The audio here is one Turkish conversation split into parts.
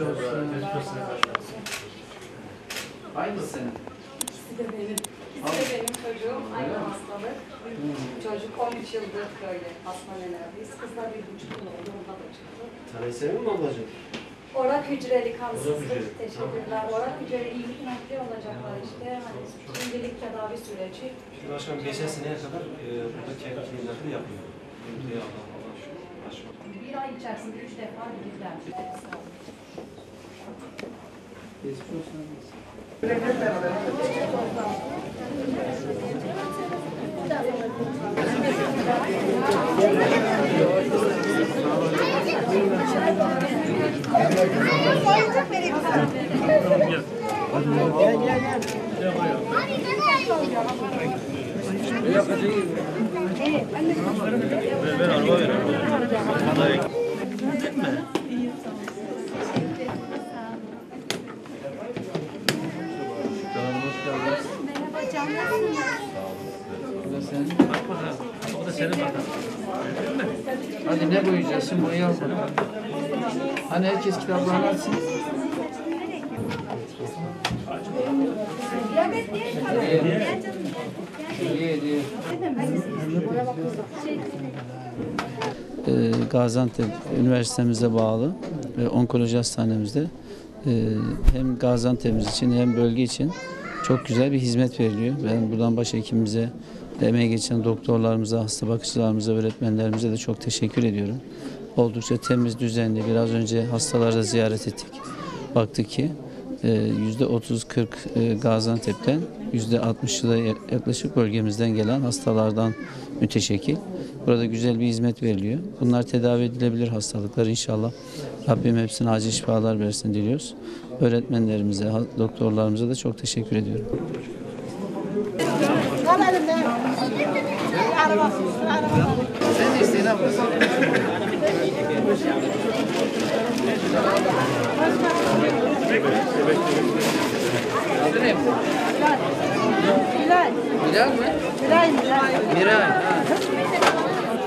olsun. Aynı senin. İkisi de benim. İkisi de benim çocuğum. Aynı hastalık. Çocuk 13 yıldır böyle hastanelerdeyiz. Kızlar 1,5 yıl oldu. Onda da çıktı. Tanıyı seviyor musun ablacığım? Orak hücreli kansızlık. Orak hücreli. Teşekkürler. Orak hücreli iyilik nakli olacaklar işte. Hani şimdilik tedavi süreci. Şimdi başkanım geçen seneye kadar burada kemik nakli yapıyor. Yumurtayı Allah aşmak. Bir ay içerisinde 3 defa gidildiler. Sağ olun. Geçmiş olsun. Ben araba veriyorum. O da senin bakalım. Hadi ne boyayacaksın? Boyayalım. Hani herkes kitaplarını açsın. Gaziantep Üniversitemize bağlı onkoloji hastanemizde hem Gaziantep'imiz için hem bölge için çok güzel bir hizmet veriliyor. Ben buradan başhekimimize, emeği geçen doktorlarımıza, hasta bakıcılarımıza, öğretmenlerimize de çok teşekkür ediyorum. Oldukça temiz, düzenli. Biraz önce hastaları da ziyaret ettik. Baktık ki %30-40 Gaziantep'ten %60'ı da yaklaşık bölgemizden gelen hastalardan müteşekkil. Burada güzel bir hizmet veriliyor. Bunlar tedavi edilebilir hastalıklar inşallah. Rabbim hepsine acil şifalar versin diliyoruz. Öğretmenlerimize, doktorlarımıza da çok teşekkür ediyorum. Sen de isteyin abla. Adı ne? Bilal. Bilal mi? Miray. Miray. Ha.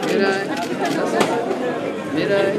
Miray. Nasıl? Miray.